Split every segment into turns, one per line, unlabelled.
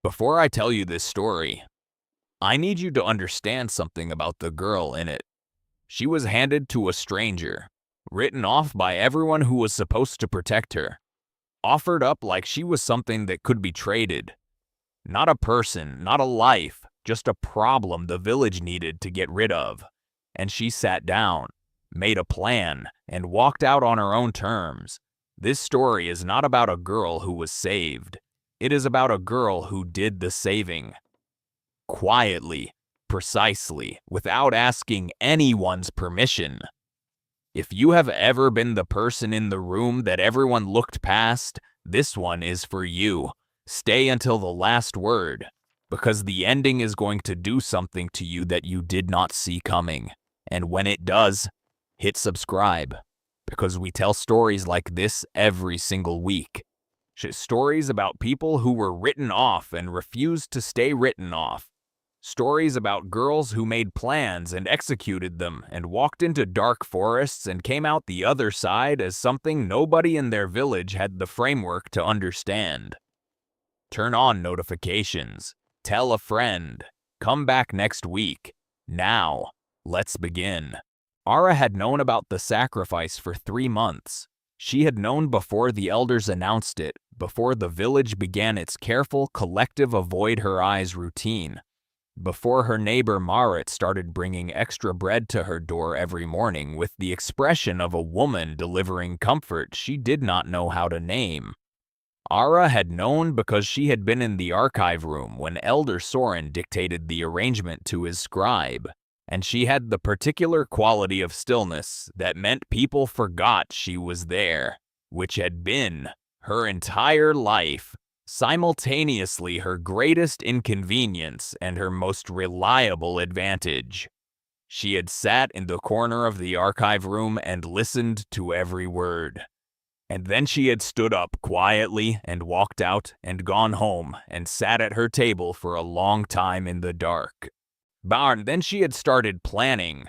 Before I tell you this story, I need you to understand something about the girl in it. She was handed to a stranger, written off by everyone who was supposed to protect her, offered up like she was something that could be traded. Not a person, not a life, just a problem the village needed to get rid of. And she sat down, made a plan, and walked out on her own terms. This story is not about a girl who was saved. It is about a girl who did the saving. Quietly, precisely, without asking anyone's permission. If you have ever been the person in the room that everyone looked past, this one is for you. Stay until the last word, because the ending is going to do something to you that you did not see coming. And when it does, hit subscribe, because we tell stories like this every single week. Stories about people who were written off and refused to stay written off. Stories about girls who made plans and executed them and walked into dark forests and came out the other side as something nobody in their village had the framework to understand. Turn on notifications. Tell a friend. Come back next week. Now, let's begin. Ara had known about the sacrifice for 3 months. She had known before the elders announced it, before the village began its careful, collective avoid her eyes routine. Before her neighbor Marit started bringing extra bread to her door every morning with the expression of a woman delivering comfort she did not know how to name. Ara had known because she had been in the archive room when Elder Soren dictated the arrangement to his scribe, and she had the particular quality of stillness that meant people forgot she was there, which had been, her entire life, simultaneously her greatest inconvenience and her most reliable advantage. She had sat in the corner of the archive room and listened to every word. And then she had stood up quietly and walked out and gone home and sat at her table for a long time in the dark. Then she had started planning.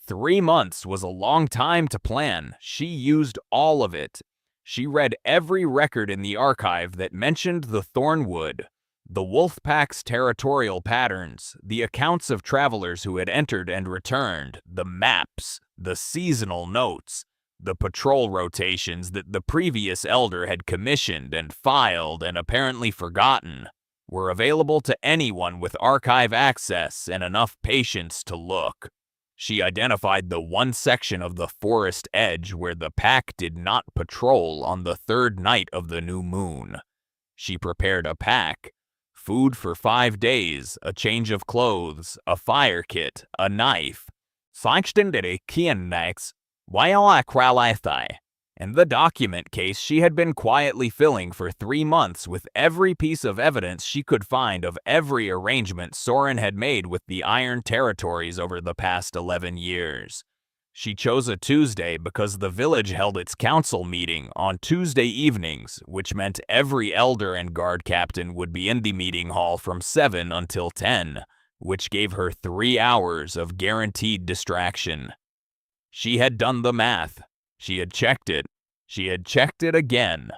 3 months was a long time to plan. She used all of it. She read every record in the archive that mentioned the Thornwood, the Wolfpack's territorial patterns, the accounts of travelers who had entered and returned, the maps, the seasonal notes, the patrol rotations that the previous elder had commissioned and filed and apparently forgotten, were available to anyone with archive access and enough patience to look. She identified the one section of the forest edge where the pack did not patrol on the 3rd night of the new moon. She prepared a pack, food for 5 days, a change of clothes, a fire kit, a knife, and the document case she had been quietly filling for 3 months with every piece of evidence she could find of every arrangement Soren had made with the Iron Territories over the past 11 years. She chose a Tuesday because the village held its council meeting on Tuesday evenings, which meant every elder and guard captain would be in the meeting hall from 7 until 10, which gave her 3 hours of guaranteed distraction. She had done the math. She had checked it. She had checked it again.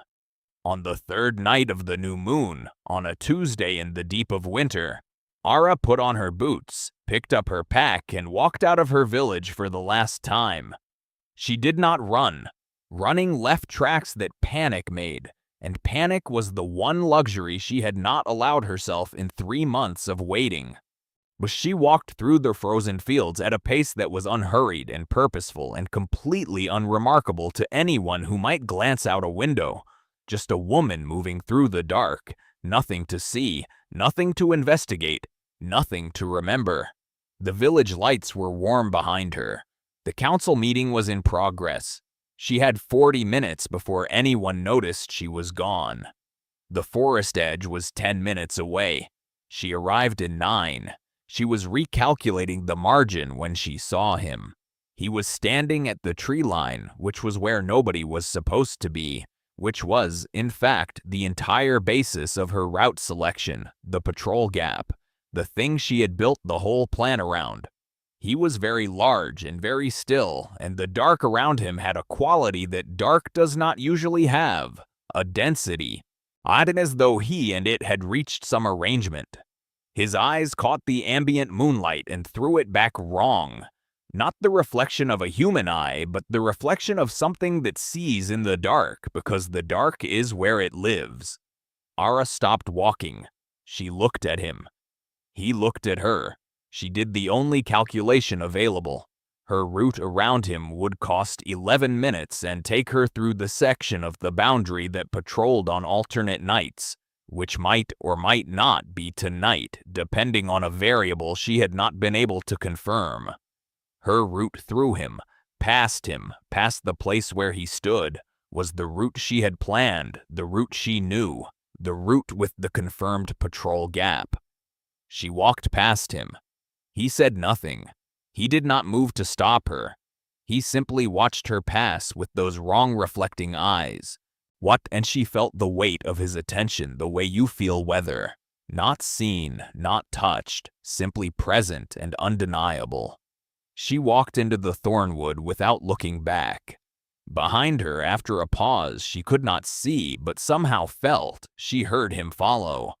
On the 3rd night of the new moon, on a Tuesday in the deep of winter, Ara put on her boots, picked up her pack, and walked out of her village for the last time. She did not run. Running left tracks that panic made, and panic was the one luxury she had not allowed herself in 3 months of waiting. But she walked through the frozen fields at a pace that was unhurried and purposeful and completely unremarkable to anyone who might glance out a window. Just a woman moving through the dark, nothing to see, nothing to investigate, nothing to remember. The village lights were warm behind her. The council meeting was in progress. She had 40 minutes before anyone noticed she was gone. The forest edge was 10 minutes away. She arrived in 9. She was recalculating the margin when she saw him. He was standing at the tree line, which was where nobody was supposed to be, which was, in fact, the entire basis of her route selection, the patrol gap, the thing she had built the whole plan around. He was very large and very still, and the dark around him had a quality that dark does not usually have, a density. odd as though he and it had reached some arrangement. His eyes caught the ambient moonlight and threw it back wrong. Not the reflection of a human eye, but the reflection of something that sees in the dark, because the dark is where it lives. Ara stopped walking. She looked at him. He looked at her. She did the only calculation available. Her route around him would cost 11 minutes and take her through the section of the boundary that patrolled on alternate nights, which might or might not be tonight, depending on a variable she had not been able to confirm. Her route through him, past the place where he stood, was the route she had planned, the route she knew, the route with the confirmed patrol gap. She walked past him. He said nothing. He did not move to stop her. He simply watched her pass with those wrong reflecting eyes. And she felt the weight of his attention the way you feel weather. Not seen, not touched, simply present and undeniable. She walked into the thornwood without looking back. Behind her, after a pause she could not see but somehow felt, she heard him follow.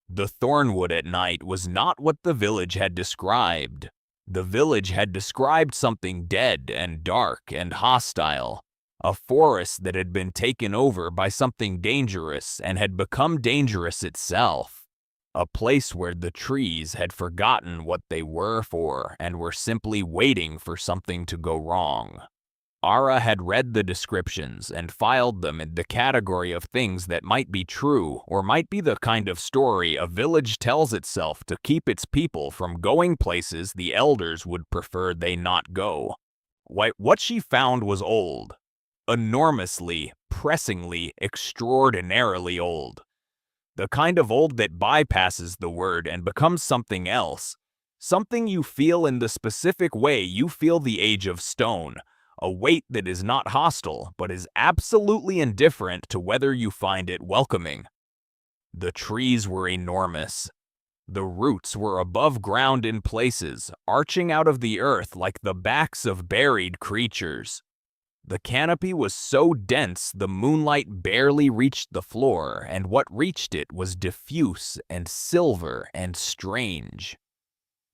The thornwood at night was not what the village had described. The village had described something dead and dark and hostile. A forest that had been taken over by something dangerous and had become dangerous itself. A place where the trees had forgotten what they were for and were simply waiting for something to go wrong. Ara had read the descriptions and filed them in the category of things that might be true or might be the kind of story a village tells itself to keep its people from going places the elders would prefer they not go. What she found was old. Enormously, pressingly, extraordinarily old. The kind of old that bypasses the word and becomes something else. Something you feel in the specific way you feel the age of stone. A weight that is not hostile, but is absolutely indifferent to whether you find it welcoming. The trees were enormous. The roots were above ground in places, arching out of the earth like the backs of buried creatures. The canopy was so dense the moonlight barely reached the floor, and what reached it was diffuse and silver and strange.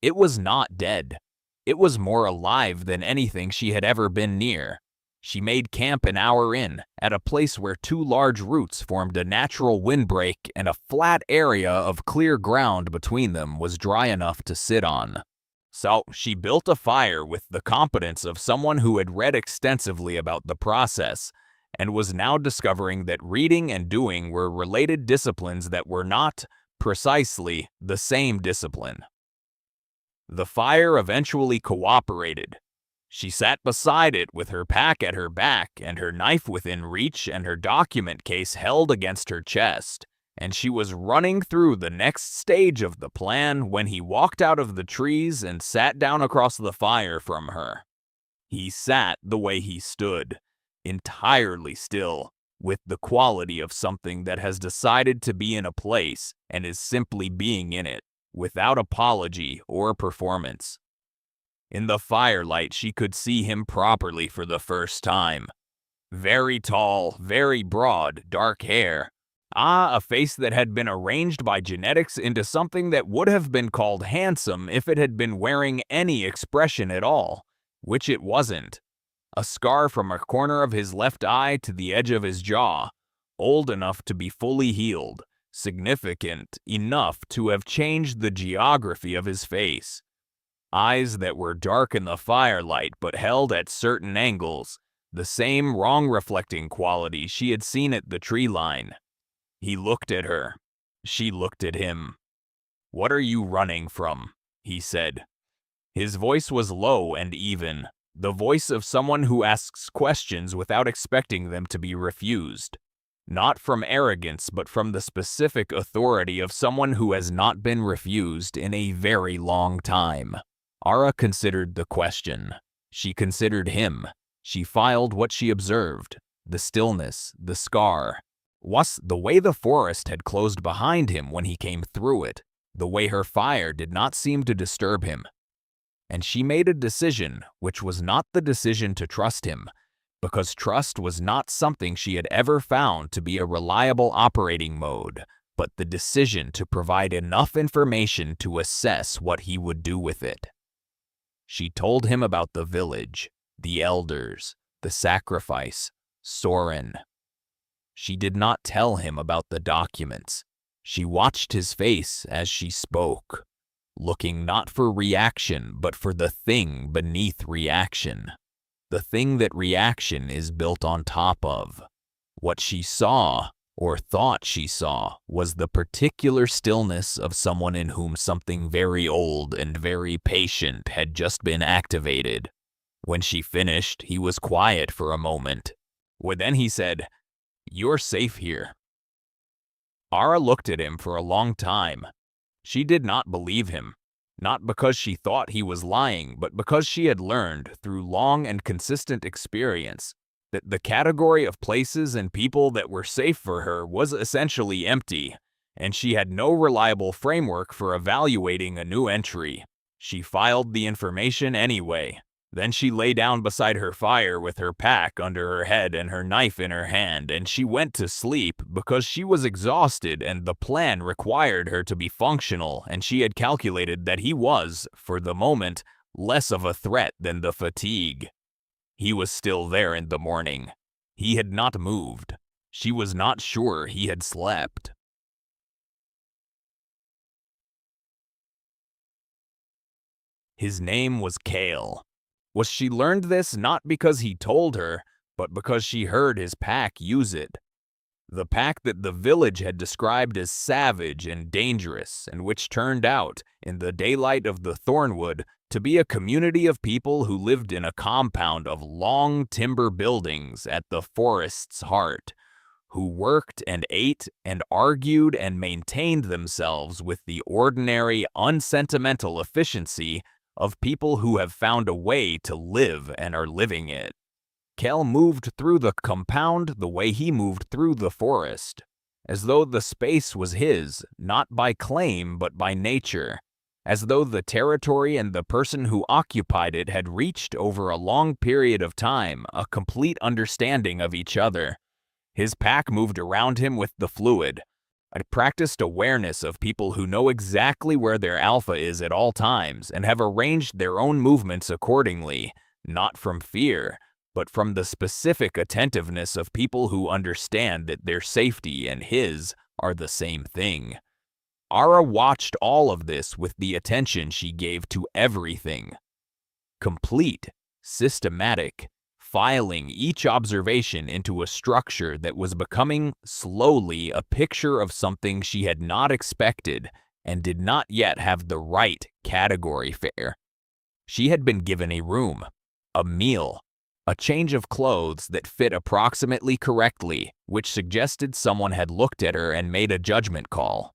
It was not dead. It was more alive than anything she had ever been near. She made camp an hour in, at a place where two large roots formed a natural windbreak and a flat area of clear ground between them was dry enough to sit on. So she built a fire with the competence of someone who had read extensively about the process, and was now discovering that reading and doing were related disciplines that were not, precisely, the same discipline. The fire eventually cooperated. She sat beside it with her pack at her back and her knife within reach and her document case held against her chest, and she was running through the next stage of the plan when he walked out of the trees and sat down across the fire from her. He sat the way he stood, entirely still, with the quality of something that has decided to be in a place and is simply being in it, without apology or performance. In the firelight she could see him properly for the first time. Very tall, very broad, dark hair. A face that had been arranged by genetics into something that would have been called handsome if it had been wearing any expression at all, which it wasn't. A scar from a corner of his left eye to the edge of his jaw, old enough to be fully healed, significant enough to have changed the geography of his face. Eyes that were dark in the firelight but held at certain angles, the same wrong reflecting quality she had seen at the tree line. He looked at her. She looked at him. "What are you running from?" he said. His voice was low and even, the voice of someone who asks questions without expecting them to be refused. Not from arrogance, but from the specific authority of someone who has not been refused in a very long time. Ara considered the question. She considered him. She filed what she observed. The stillness, the scar. The way the forest had closed behind him when he came through it, the way her fire did not seem to disturb him. And she made a decision, which was not the decision to trust him, because trust was not something she had ever found to be a reliable operating mode, but the decision to provide enough information to assess what he would do with it. She told him about the village, the elders, the sacrifice, Soren. She did not tell him about the documents. She watched his face as she spoke, looking not for reaction, but for the thing beneath reaction. The thing that reaction is built on top of. What she saw, or thought she saw, was the particular stillness of someone in whom something very old and very patient had just been activated. When she finished, he was quiet for a moment. Then he said, "You're safe here." Ara looked at him for a long time. She did not believe him, not because she thought he was lying, but because she had learned, through long and consistent experience, that the category of places and people that were safe for her was essentially empty, and she had no reliable framework for evaluating a new entry. She filed the information anyway. Then she lay down beside her fire with her pack under her head and her knife in her hand, and she went to sleep because she was exhausted and the plan required her to be functional, and she had calculated that he was, for the moment, less of a threat than the fatigue. He was still there in the morning. He had not moved. She was not sure he had slept. His name was Kale. She learned this not because he told her, but because she heard his pack use it. The pack that the village had described as savage and dangerous, and which turned out, in the daylight of the Thornwood, to be a community of people who lived in a compound of long timber buildings at the forest's heart, who worked and ate and argued and maintained themselves with the ordinary, unsentimental efficiency of people who have found a way to live and are living it. Kel moved through the compound the way he moved through the forest, as though the space was his, not by claim but by nature, as though the territory and the person who occupied it had reached over a long period of time a complete understanding of each other. His pack moved around him with the fluid, a practiced awareness of people who know exactly where their alpha is at all times and have arranged their own movements accordingly, not from fear, but from the specific attentiveness of people who understand that their safety and his are the same thing. Ara watched all of this with the attention she gave to everything. Complete, systematic, filing each observation into a structure that was becoming, slowly, a picture of something she had not expected and did not yet have the right category for. She had been given a room, a meal, a change of clothes that fit approximately correctly, which suggested someone had looked at her and made a judgment call.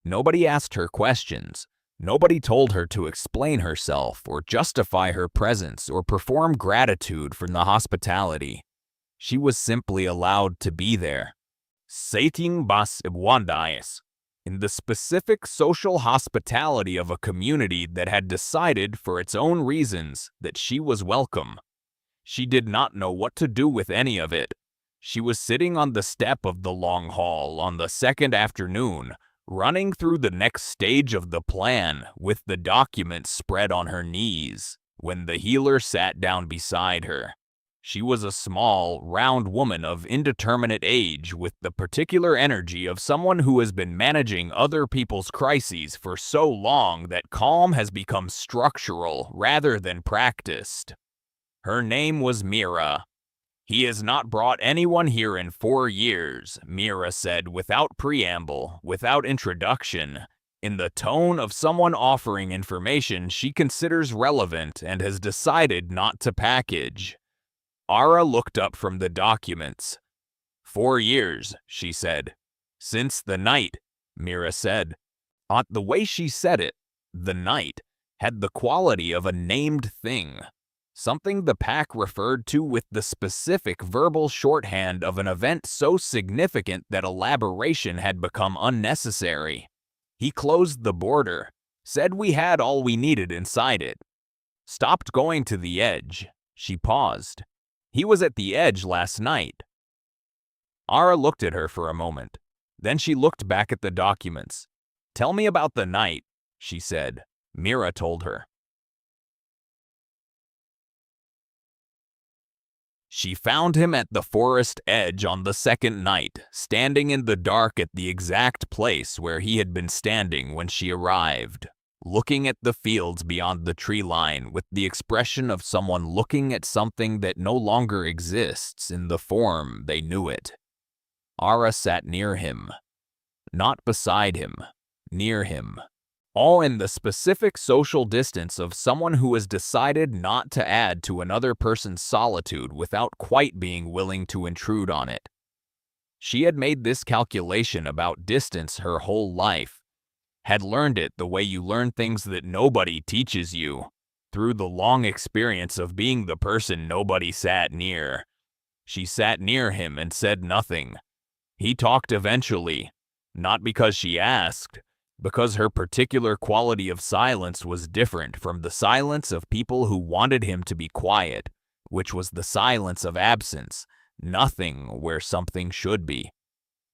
Nobody asked her questions. Nobody told her to explain herself or justify her presence or perform gratitude for the hospitality. She was simply allowed to be there. Sating bas ibwandais, in the specific social hospitality of a community that had decided for its own reasons that she was welcome. She did not know what to do with any of it. She was sitting on the step of the long hall on the second afternoon, running through the next stage of the plan with the documents spread on her knees, when the healer sat down beside her. She was a small, round woman of indeterminate age with the particular energy of someone who has been managing other people's crises for so long that calm has become structural rather than practiced. Her name was Mira. "He has not brought anyone here in 4 years, Mira said without preamble, without introduction, in the tone of someone offering information she considers relevant and has decided not to package. Ara looked up from the documents. 4 years, she said. Since the night, Mira said. The way she said it, the night, had the quality of a named thing. Something the pack referred to with the specific verbal shorthand of an event so significant that elaboration had become unnecessary. He closed the border, said we had all we needed inside it. Stopped going to the edge. She paused. He was at the edge last night. Ara looked at her for a moment. Then she looked back at the documents. Tell me about the night, she said. Mira told her. She found him at the forest edge on the second night, standing in the dark at the exact place where he had been standing when she arrived, looking at the fields beyond the tree line with the expression of someone looking at something that no longer exists in the form they knew it. Ara sat near him. Not beside him, near him. All in the specific social distance of someone who has decided not to add to another person's solitude without quite being willing to intrude on it. She had made this calculation about distance her whole life, had learned it the way you learn things that nobody teaches you, through the long experience of being the person nobody sat near. She sat near him and said nothing. He talked eventually, not because she asked, because her particular quality of silence was different from the silence of people who wanted him to be quiet, which was the silence of absence, nothing where something should be.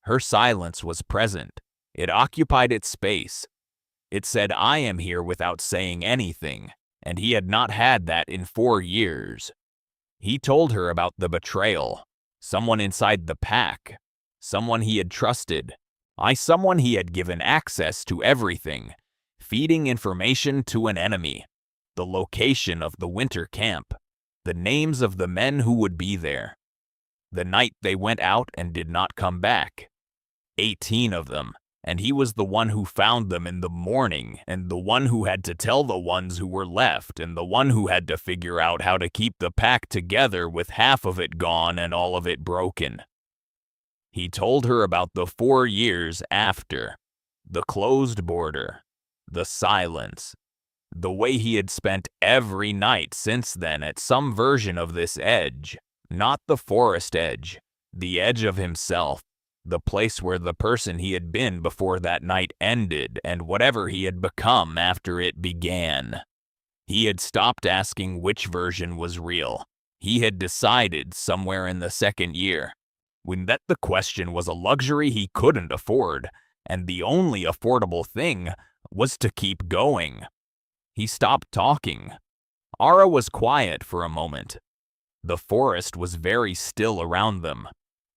Her silence was present. It occupied its space. It said, I am here without saying anything, and he had not had that in 4 years. He told her about the betrayal, someone inside the pack, someone he had trusted, someone he had given access to everything, feeding information to an enemy, the location of the winter camp, the names of the men who would be there, the night they went out and did not come back. 18 of them, and he was the one who found them in the morning, and the one who had to tell the ones who were left, and the one who had to figure out how to keep the pack together with half of it gone and all of it broken. He told her about the 4 years after, the closed border, the silence, the way he had spent every night since then at some version of this edge, not the forest edge, the edge of himself, the place where the person he had been before that night ended and whatever he had become after it began. He had stopped asking which version was real. He had decided somewhere in the second year, when that the question was a luxury he couldn't afford, and the only affordable thing was to keep going. He stopped talking. Ara was quiet for a moment. The forest was very still around them.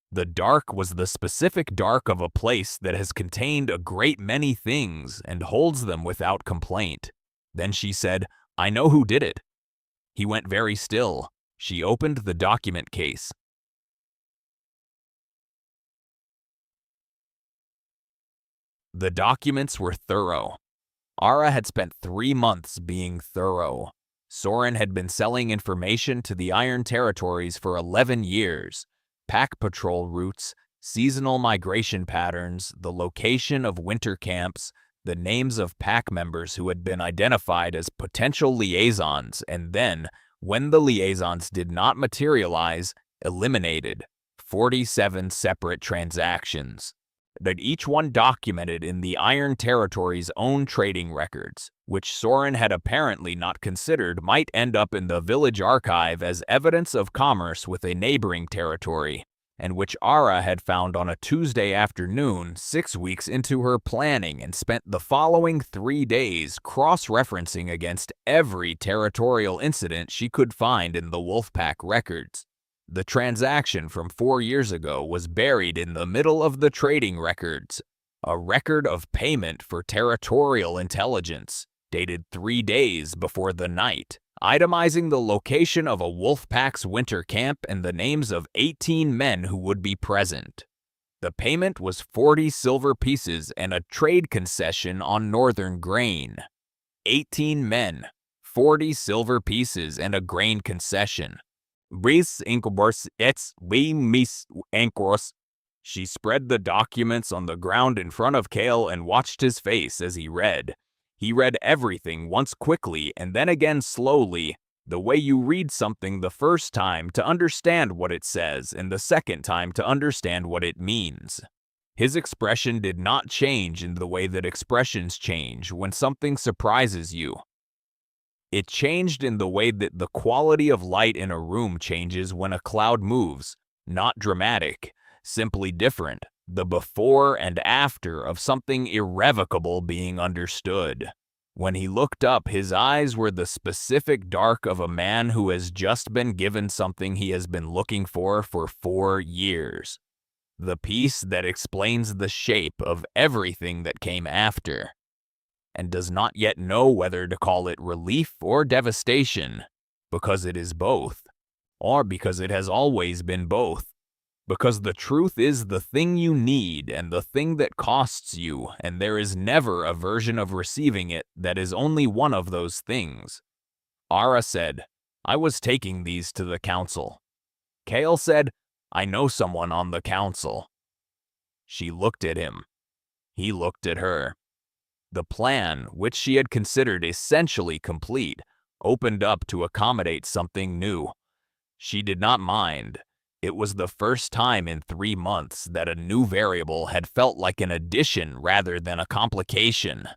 The dark was the specific dark of a place that has contained a great many things and holds them without complaint. Then she said, I know who did it. He went very still. She opened the document case. The documents were thorough. Ara had spent 3 months being thorough. Soren had been selling information to the Iron Territories for 11 years. Pack patrol routes, seasonal migration patterns, the location of winter camps, the names of pack members who had been identified as potential liaisons, and then, when the liaisons did not materialize, eliminated. 47 separate transactions, that each one documented in the Iron Territory's own trading records, which Soren had apparently not considered might end up in the village archive as evidence of commerce with a neighboring territory, and which Ara had found on a Tuesday afternoon 6 weeks into her planning and spent the following 3 days cross-referencing against every territorial incident she could find in the Wolfpack records. The transaction from 4 years ago was buried in the middle of the trading records, a record of payment for territorial intelligence, dated 3 days before the night, itemizing the location of a Wolfpack's winter camp and the names of 18 men who would be present. The payment was 40 silver pieces and a trade concession on northern grain. 18 men, 40 silver pieces and a grain concession. Bris incobors ets we mis ancoros. She spread the documents on the ground in front of Kale and watched his face as he read. He read everything once quickly and then again slowly, the way you read something the first time to understand what it says and the second time to understand what it means. His expression did not change in the way that expressions change when something surprises you. It changed in the way that the quality of light in a room changes when a cloud moves, not dramatic, simply different, the before and after of something irrevocable being understood. When he looked up, his eyes were the specific dark of a man who has just been given something he has been looking for 4 years. The piece that explains the shape of everything that came after, and does not yet know whether to call it relief or devastation, because it is both, or because it has always been both. Because the truth is the thing you need and the thing that costs you, and there is never a version of receiving it that is only one of those things. Ara said, I was taking these to the council. Kale said, I know someone on the council. She looked at him. He looked at her. The plan, which she had considered essentially complete, opened up to accommodate something new. She did not mind. It was the first time in 3 months that a new variable had felt like an addition rather than a complication.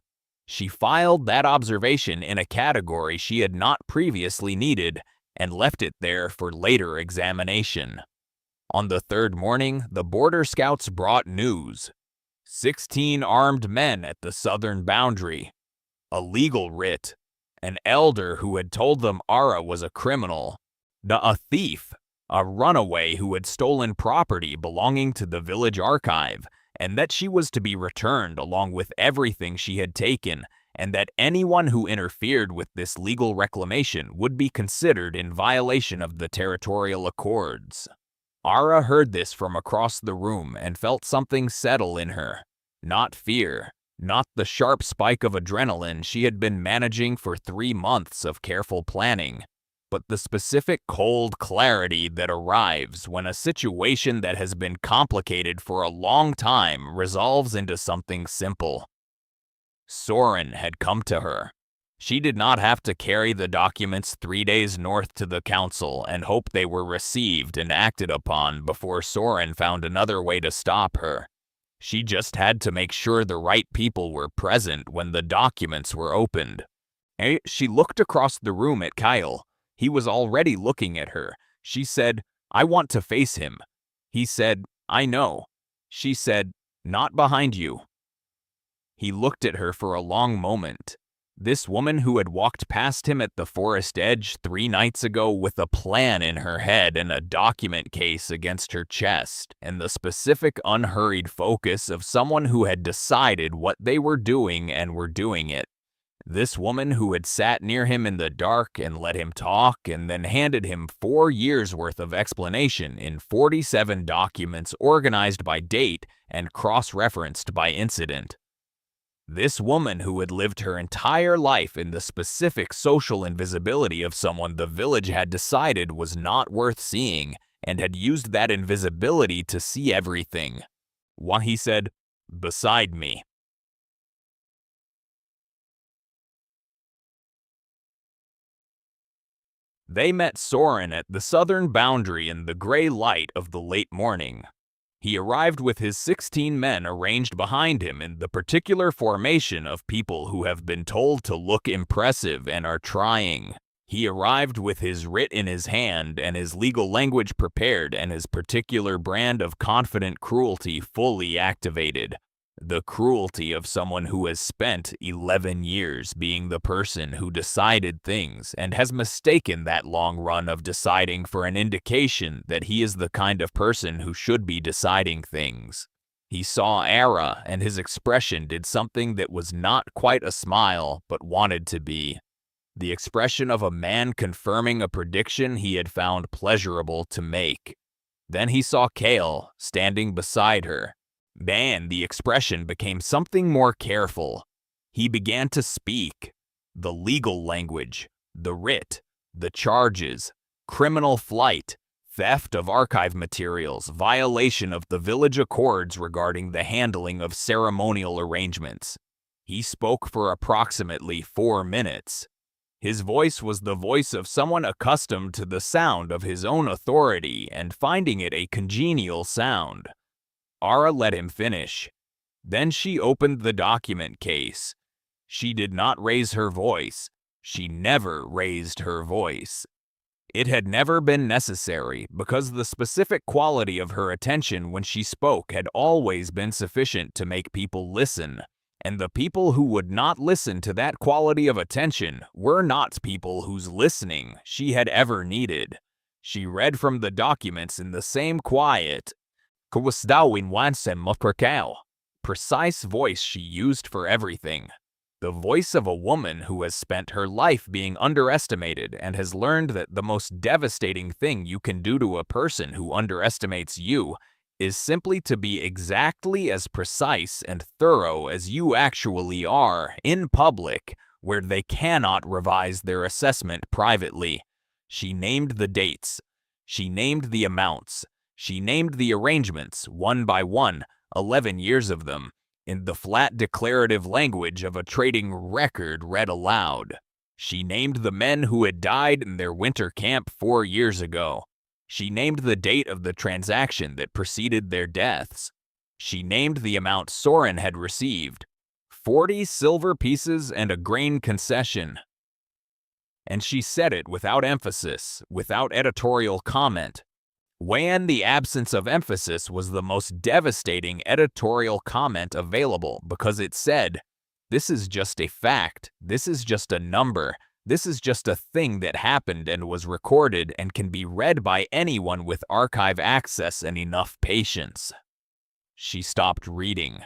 She filed that observation in a category she had not previously needed and left it there for later examination. On the 3rd morning, the Border Scouts brought news. 16 armed men at the southern boundary. A legal writ. An elder who had told them Ara was a criminal. A thief. A runaway who had stolen property belonging to the village archive, and that she was to be returned along with everything she had taken, and that anyone who interfered with this legal reclamation would be considered in violation of the territorial accords. Ara heard this from across the room and felt something settle in her. Not fear, not the sharp spike of adrenaline she had been managing for 3 months of careful planning, but the specific cold clarity that arrives when a situation that has been complicated for a long time resolves into something simple. Soren had come to her. She did not have to carry the documents 3 days north to the council and hope they were received and acted upon before Soren found another way to stop her. She just had to make sure the right people were present when the documents were opened. She looked across the room at Kyle. He was already looking at her. She said, I want to face him. He said, I know. She said, not behind you. He looked at her for a long moment. This woman who had walked past him at the forest edge 3 nights ago with a plan in her head and a document case against her chest, and the specific unhurried focus of someone who had decided what they were doing and were doing it. This woman who had sat near him in the dark and let him talk and then handed him 4 years' worth of explanation in 47 documents organized by date and cross-referenced by incident. This woman who had lived her entire life in the specific social invisibility of someone the village had decided was not worth seeing and had used that invisibility to see everything. Why, he said, beside me. They met Soren at the southern boundary in the gray light of the late morning. He arrived with his 16 men arranged behind him in the particular formation of people who have been told to look impressive and are trying. He arrived with his writ in his hand and his legal language prepared and his particular brand of confident cruelty fully activated. The cruelty of someone who has spent 11 years being the person who decided things and has mistaken that long run of deciding for an indication that he is the kind of person who should be deciding things. He saw Ara, and his expression did something that was not quite a smile, but wanted to be. The expression of a man confirming a prediction he had found pleasurable to make. Then he saw Kale standing beside her. Man, the expression became something more careful. He began to speak. The legal language, the writ, the charges, criminal flight, theft of archive materials, violation of the village accords regarding the handling of ceremonial arrangements. He spoke for approximately 4 minutes. His voice was the voice of someone accustomed to the sound of his own authority and finding it a congenial sound. Ara let him finish. Then she opened the document case. She did not raise her voice. She never raised her voice. It had never been necessary because the specific quality of her attention when she spoke had always been sufficient to make people listen, and the people who would not listen to that quality of attention were not people whose listening she had ever needed. She read from the documents in the same quiet, precise voice she used for everything. The voice of a woman who has spent her life being underestimated and has learned that the most devastating thing you can do to a person who underestimates you is simply to be exactly as precise and thorough as you actually are in public, where they cannot revise their assessment privately. She named the dates. She named the amounts. She named the arrangements, one by one, 11 years of them, in the flat declarative language of a trading record read aloud. She named the men who had died in their winter camp 4 years ago. She named the date of the transaction that preceded their deaths. She named the amount Soren had received, 40 silver pieces and a grain concession. And she said it without emphasis, without editorial comment. When the absence of emphasis was the most devastating editorial comment available because it said, "This is just a fact, this is just a number, this is just a thing that happened and was recorded and can be read by anyone with archive access and enough patience." She stopped reading.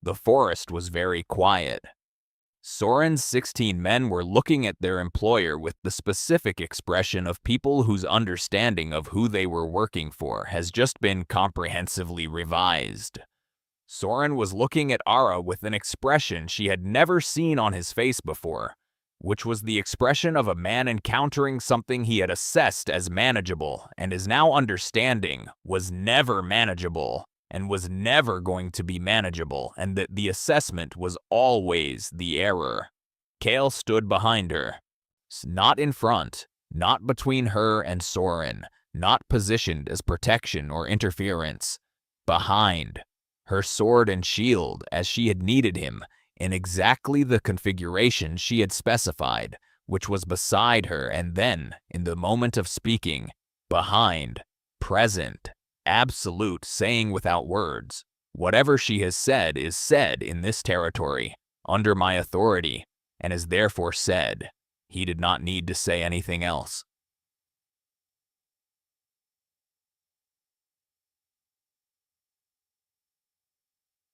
The forest was very quiet. Soren's 16 men were looking at their employer with the specific expression of people whose understanding of who they were working for has just been comprehensively revised. Soren was looking at Ara with an expression she had never seen on his face before, which was the expression of a man encountering something he had assessed as manageable and is now understanding was never manageable and was never going to be manageable, and that the assessment was always the error. Kale stood behind her, not in front, not between her and Soren, not positioned as protection or interference. Behind, her sword and shield as she had needed him, in exactly the configuration she had specified, which was beside her, and then, in the moment of speaking, behind, present, absolute, saying without words, "Whatever she has said is said in this territory, under my authority, and is therefore said." He did not need to say anything else.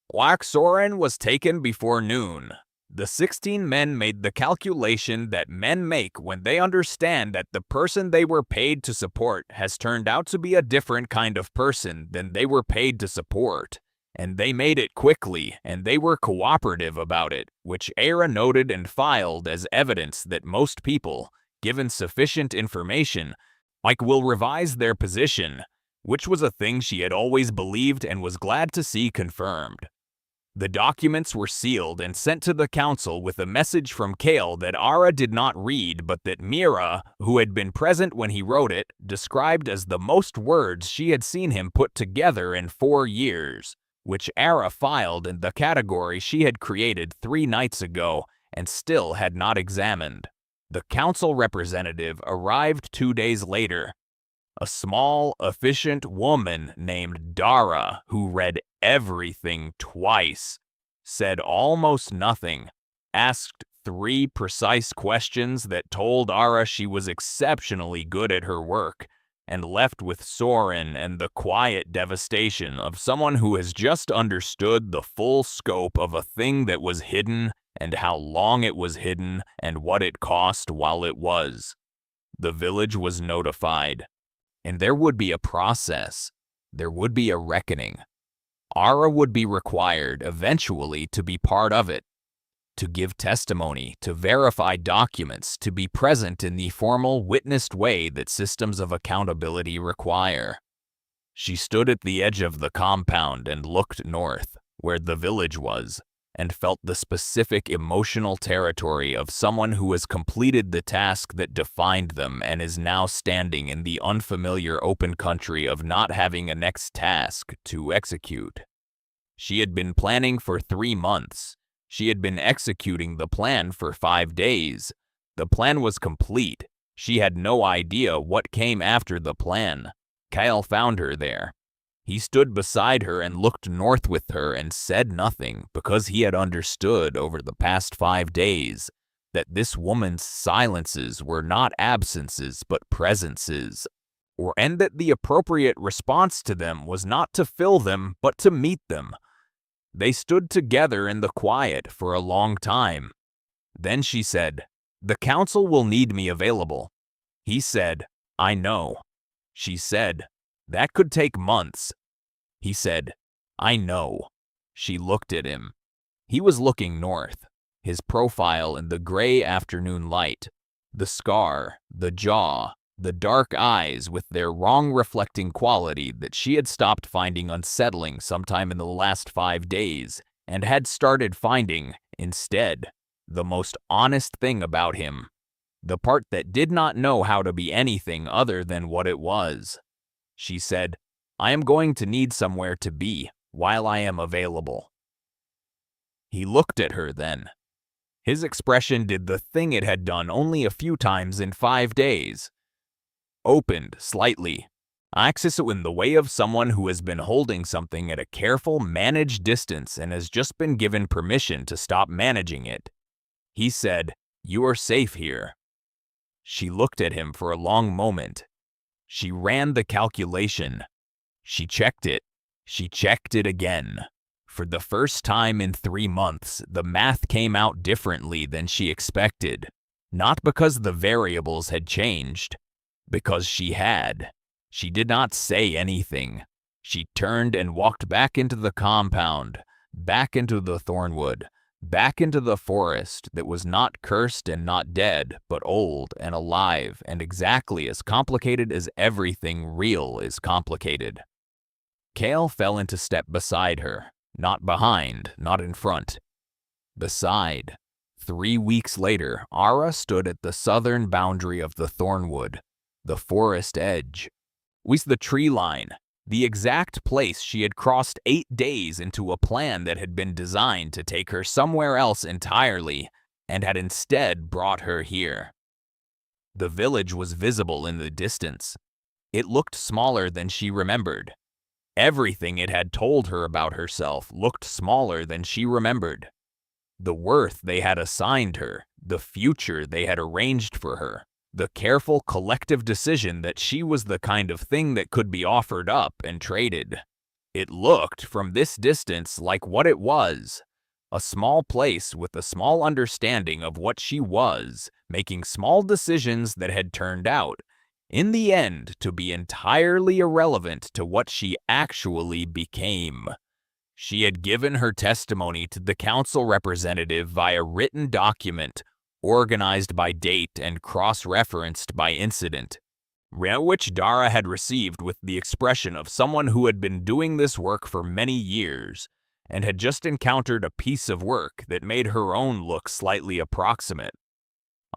Black Soren was taken before noon. The 16 men made the calculation that men make when they understand that the person they were paid to support has turned out to be a different kind of person than they were paid to support. And they made it quickly, and they were cooperative about it, which Era noted and filed as evidence that most people, given sufficient information, will revise their position, which was a thing she had always believed and was glad to see confirmed. The documents were sealed and sent to the council with a message from Kale that Ara did not read, but that Mira, who had been present when he wrote it, described as the most words she had seen him put together in 4 years, which Ara filed in the category she had created 3 nights ago and still had not examined. The council representative arrived 2 days later. A small, efficient woman named Dara, who read everything twice, said almost nothing, asked 3 precise questions that told Ara she was exceptionally good at her work, and left with Soren and the quiet devastation of someone who has just understood the full scope of a thing that was hidden and how long it was hidden and what it cost while it was. The village was notified. And there would be a process. There would be a reckoning. Ara would be required eventually to be part of it, to give testimony, to verify documents, to be present in the formal, witnessed way that systems of accountability require. She stood at the edge of the compound and looked north, where the village was, and felt the specific emotional territory of someone who has completed the task that defined them and is now standing in the unfamiliar open country of not having a next task to execute. She had been planning for 3 months. She had been executing the plan for 5 days. The plan was complete. She had no idea what came after the plan. Kyle found her there. He stood beside her and looked north with her and said nothing because he had understood over the past 5 days that this woman's silences were not absences but presences, and that the appropriate response to them was not to fill them but to meet them. They stood together in the quiet for a long time. Then she said, "The council will need me available." He said, "I know." She said, "That could take months." He said, "I know." She looked at him. He was looking north, his profile in the gray afternoon light, the scar, the jaw, the dark eyes with their wrong reflecting quality that she had stopped finding unsettling sometime in the last 5 days and had started finding, instead, the most honest thing about him, the part that did not know how to be anything other than what it was. She said, "I am going to need somewhere to be while I am available." He looked at her then. His expression did the thing it had done only a few times in 5 days. Opened slightly, axis in the way of someone who has been holding something at a careful, managed distance and has just been given permission to stop managing it. He said, "You are safe here." She looked at him for a long moment. She ran the calculation. She checked it. She checked it again. For the first time in 3 months, the math came out differently than she expected. Not because the variables had changed, because she had. She did not say anything. She turned and walked back into the compound, back into the thornwood, back into the forest that was not cursed and not dead, but old and alive and exactly as complicated as everything real is complicated. Kale fell into step beside her, not behind, not in front. Beside. 3 weeks later, Ara stood at the southern boundary of the thornwood, the forest edge. Was the tree line, the exact place she had crossed 8 days into a plan that had been designed to take her somewhere else entirely, and had instead brought her here. The village was visible in the distance. It looked smaller than she remembered. Everything it had told her about herself looked smaller than she remembered. The worth they had assigned her, the future they had arranged for her, the careful collective decision that she was the kind of thing that could be offered up and traded. It looked, from this distance, like what it was. A small place with a small understanding of what she was, making small decisions that had turned out, in the end, to be entirely irrelevant to what she actually became. She had given her testimony to the council representative via written document, organized by date and cross-referenced by incident, which Dara had received with the expression of someone who had been doing this work for many years, and had just encountered a piece of work that made her own look slightly approximate.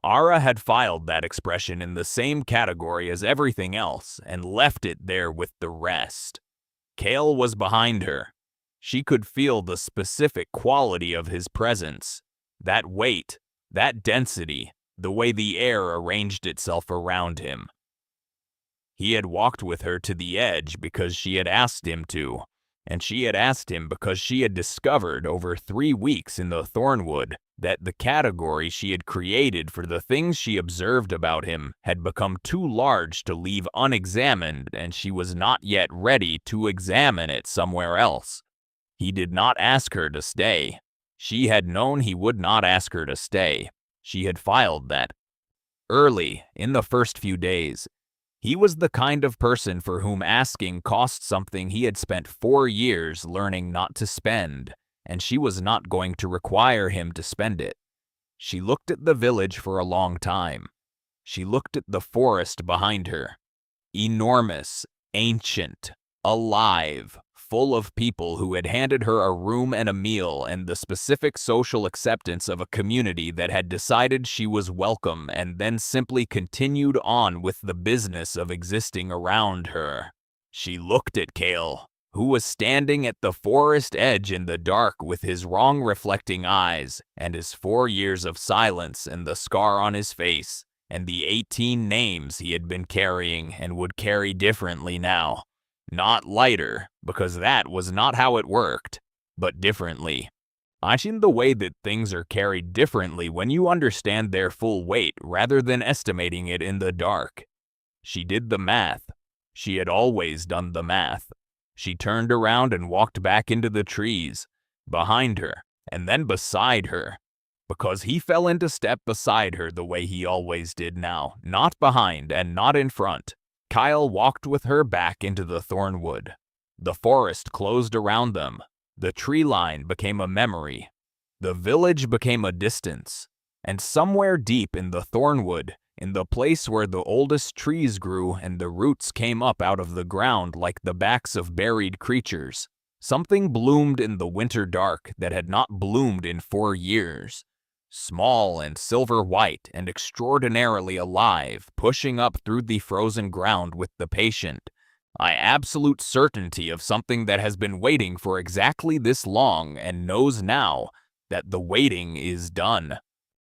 Ara had filed that expression in the same category as everything else and left it there with the rest. Kale was behind her. She could feel the specific quality of his presence, that weight, that density, the way the air arranged itself around him. He had walked with her to the edge because she had asked him to, and she had asked him because she had discovered over 3 weeks in the thornwood that the category she had created for the things she observed about him had become too large to leave unexamined, and she was not yet ready to examine it somewhere else. He did not ask her to stay. She had known he would not ask her to stay. She had filed that. Early, in the first few days, he was the kind of person for whom asking cost something he had spent 4 years learning not to spend, and she was not going to require him to spend it. She looked at the village for a long time. She looked at the forest behind her. Enormous, ancient, alive, full of people who had handed her a room and a meal and the specific social acceptance of a community that had decided she was welcome and then simply continued on with the business of existing around her. She looked at Kale, who was standing at the forest edge in the dark with his wrong reflecting eyes and his 4 years of silence and the scar on his face and the 18 names he had been carrying and would carry differently now. Not lighter, because that was not how it worked, but differently. I've seen the way that things are carried differently when you understand their full weight rather than estimating it in the dark. She did the math. She had always done the math. She turned around and walked back into the trees, behind her, and then beside her, because he fell into step beside her the way he always did now, not behind and not in front. Kyle walked with her back into the thornwood. The forest closed around them. The tree line became a memory. The village became a distance. And somewhere deep in the thornwood, in the place where the oldest trees grew and the roots came up out of the ground like the backs of buried creatures, something bloomed in the winter dark that had not bloomed in 4 years. Small and silver white and extraordinarily alive, pushing up through the frozen ground with the patient, absolute certainty of something that has been waiting for exactly this long and knows now that the waiting is done.